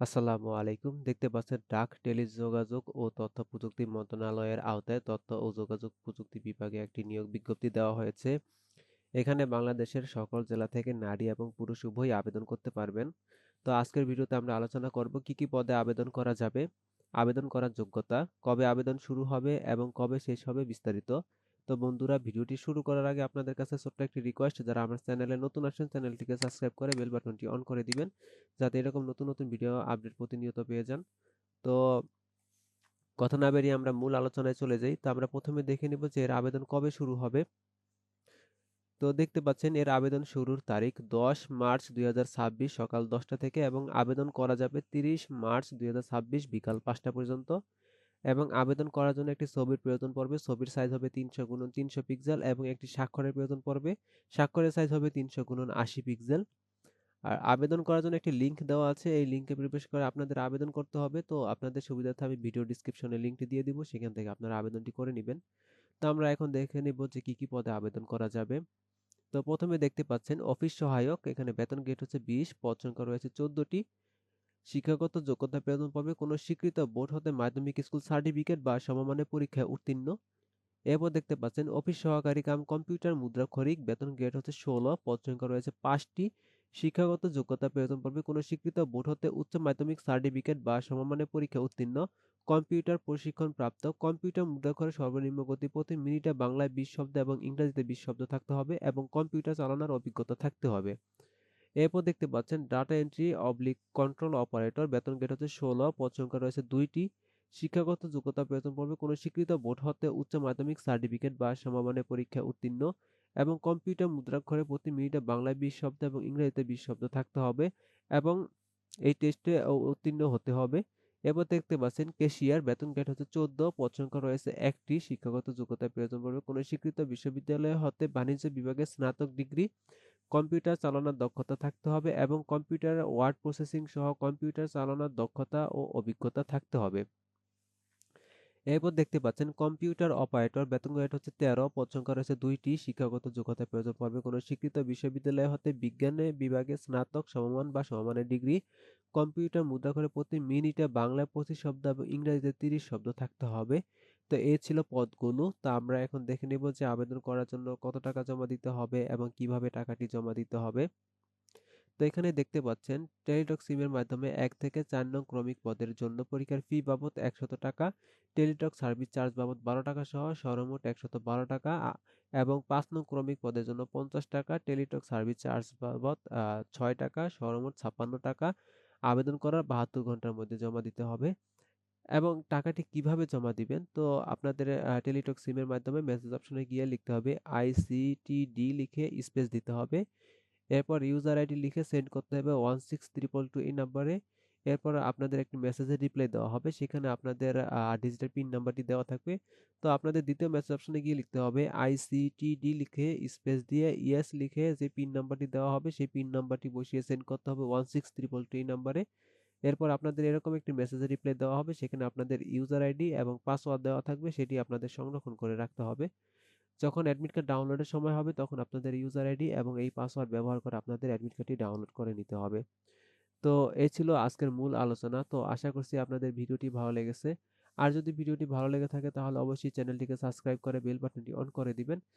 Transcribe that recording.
আসসালামু আলাইকুম। দেখতে পাচ্ছেন ডাক, টেলিযোগাযোগ ও তথ্য প্রযুক্তি মন্ত্রণালয়ের আওতায় তথ্য ও যোগাযোগ প্রযুক্তি বিভাগে একটি নিয়োগ বিজ্ঞপ্তি দেওয়া হয়েছে। এখানে বাংলাদেশের সকল জেলা থেকে নারী এবং পুরুষ উভয়ই আবেদন করতে পারবেন। তো আজকের ভিডিওতে আমরা আলোচনা করব কি কি পদে আবেদন করা যাবে, আবেদন করার যোগ্যতা, কবে আবেদন শুরু হবে এবং কবে শেষ হবে বিস্তারিত। তো বন্ধুরা, ভিডিওটি শুরু করার আগে আপনাদের কাছে ছোট্ট একটি রিকোয়েস্ট, যারা আমার চ্যানেলে নতুন আসেন চ্যানেলটিকে সাবস্ক্রাইব করে বেল বাটনটি অন করে দিবেন, যাতে এরকম নতুন নতুন ভিডিও আপডেট প্রতিনিয়ত পেয়ে যান। তো কথা না বেরিয়ে আমরা মূল আলোচনায় চলে যাই। তো আমরা প্রথমে দেখে নিব যে এর আবেদন কবে শুরু হবে। তো দেখতে পাচ্ছেন এর আবেদন শুরুর তারিখ 10 মার্চ 2026 সকাল 10টা থেকে এবং আবেদন করা যাবে 30 মার্চ 2026 বিকাল 5টা পর্যন্ত। এবং আবেদন করার জন্য একটি ছবির প্রয়োজন পড়বে। ছবির সাইজ হবে 300 গুণন 300 পিক্সেল এবং একটি স্বাক্ষরের প্রয়োজন পড়বে। স্বাক্ষরের সাইজ হবে 300 গুণন 80 পিক্সেল। আর আবেদন করার জন্য একটি লিংক দেওয়া আছে। এই লিংকে প্রবেশ করে আপনাদের আবেদন করতে হবে। তো আপনাদের সুবিধার্থে আমি ভিডিও ডেসক্রিপশনে লিংকটি দিয়ে দিব। সেখান থেকে আপনারা আবেদনটি করে নিবেন। তো আমরা এখন দেখে নিব যে কি কি পদে আবেদন করা যাবে। তো প্রথমে দেখতে পাচ্ছেন অফিস সহায়ক। এখানে বেতন গ্রেড হচ্ছে 20, পদ সংখ্যা রয়েছে 14টি। শিক্ষাগত যোগ্যতা প্রয়োজন পড়বে কোনো স্বীকৃত বোর্ড হতে মাধ্যমিক স্কুল সার্টিফিকেট বা সমমানের পরীক্ষায় উত্তীর্ণ। এরপর দেখতে পাচ্ছেন অফিস সহকারী কাম কম্পিউটার মুদ্রাক্ষরিক, বেতন গ্রেড হচ্ছে 16, পদ সংখ্যা রয়েছে 5টি। শিক্ষাগত যোগ্যতা প্রয়োজন পড়বে কোনো স্বীকৃত বোর্ড হতে উচ্চ মাধ্যমিক সার্টিফিকেট বা সমমানের পরীক্ষা উত্তীর্ণ, কম্পিউটার প্রশিক্ষণ প্রাপ্ত। কম্পিউটার মুদ্রাক্ষরে সর্বনিম্ন গতি প্রতি মিনিটে বাংলায় 20 শব্দ এবং ইংরেজিতে 20 শব্দ থাকতে হবে এবং কম্পিউটার চালানোর অভিজ্ঞতা থাকতে হবে। এরপর দেখতে পাচ্ছেন data entry oblique control operator, বেতন গ্রেড হচ্ছে 16, পদ সংখ্যা রয়েছে 2টি। শিক্ষাগত যোগ্যতা প্রয়োজন পড়বে কোনো স্বীকৃত বোর্ড হতে উচ্চ মাধ্যমিক সার্টিফিকেট বা সমমানের পরীক্ষায় উত্তীর্ণ এবং কম্পিউটার মুদ্রাক্ষরে প্রতি মিনিটে বাংলায় 20 শব্দ এবং ইংরেজিতে 20 শব্দ থাকতে হবে এবং এই টেস্টে উত্তীর্ণ হতে হবে। এরপর দেখতে পাচ্ছেন ক্যাশিয়ার, বেতন গ্রেড হচ্ছে 14, পদ সংখ্যা রয়েছে 1টি। শিক্ষাগত যোগ্যতার প্রয়োজন পড়বে কোনো স্বীকৃত বিশ্ববিদ্যালয় হতে বাণিজ্য বিভাগে স্নাতক ডিগ্রি, কম্পিউটার চালানোর দক্ষতা থাকতে হবে এবং কম্পিউটারে ওয়ার্ড প্রসেসিং সহ কম্পিউটার চালানোর দক্ষতা ও অভিজ্ঞতা থাকতে হবে। এরপর দেখতে পাচ্ছেন কম্পিউটার অপারেটর, বেতন গ্রেড হচ্ছে 13, পদ সংখ্যা রয়েছে 2টি। শিক্ষাগত যোগ্যতার প্রয়োজন পড়বে কোনো স্বীকৃত বিশ্ববিদ্যালয় হতে বিজ্ঞানে বিভাগে স্নাতক সমমান বা সমমানের ডিগ্রি, কম্পিউটার মুদ্রাক্ষরে প্রতি মিনিটে বাংলায় 25 শব্দ এবং ইংরেজিতে 30 শব্দ থাকতে হবে। তো এই ছিল পদগুলো। তো আমরা এখন দেখে নেব যে আবেদন করার জন্য কত টাকা জমা দিতে হবে এবং কিভাবে টাকাটি জমা দিতে হবে। তো এখানে দেখতে পাচ্ছেন টেলিটক সিমের মাধ্যমে 1 থেকে 4 নং ক্রমিক পদের জন্য পরীক্ষার ফি বাবদ 100 টাকা, টেলিটক সার্ভিস চার্জ বাবদ 12 টাকা সহ সর্বমোট 112 টাকা এবং 5 নং ক্রমিক পদের জন্য 50 টাকা, টেলিটক সার্ভিস চার্জ বাবদ 6 টাকা, সর্বমোট 56 টাকা আবেদন করার 72 ঘন্টার মধ্যে জমা দিতে হবে। এবং টাকাটি কিভাবে জমা দিবেন? তো আপনাদের টেলিটক সিমের মাধ্যমে মেসেজ অপশনে গিয়ে লিখতে হবে আইসিটিডি, লিখে স্পেস দিতে হবে। এরপর ইউজার আইডি লিখে সেন্ড করতে হবে 16222 এই নাম্বারে। এরপর আপনাদের একটি মেসেজের রিপ্লাই দেওয়া হবে। সেখানে আপনাদের ডিজিটাল পিন নাম্বারটি দেওয়া থাকবে। তো আপনাদের দ্বিতীয় মেসেজ অপশনে গিয়ে লিখতে হবে আইসিটিডি, লিখে স্পেস দিয়ে ইয়েস লিখে যে পিন নাম্বারটি দেওয়া হবে সেই পিন নাম্বারটি বসিয়ে সেন্ড করতে হবে 16322 এই নাম্বারে। এরপর আপনাদের এরকম একটি মেসেজের রিপ্লাই দেওয়া হবে। সেখানে আপনাদের ইউজার আইডি এবং পাসওয়ার্ড দেওয়া থাকবে, সেটি আপনাদের সংরক্ষণ করে রাখতে হবে। যখন অ্যাডমিট কার্ড ডাউনলোডের সময় হবে তখন আপনাদের ইউজার আইডি এবং এই পাসওয়ার্ড ব্যবহার করে আপনাদের অ্যাডমিট কার্ডটি ডাউনলোড করে নিতে হবে। তো এই ছিল আজকের মূল আলোচনা। তো আশা করছি আপনাদের ভিডিওটি ভালো লেগেছে। আর যদি ভিডিওটি ভালো লেগে থাকে তাহলে অবশ্যই চ্যানেলটিকে সাবস্ক্রাইব করে বেল বাটনটি অন করে দিবেন,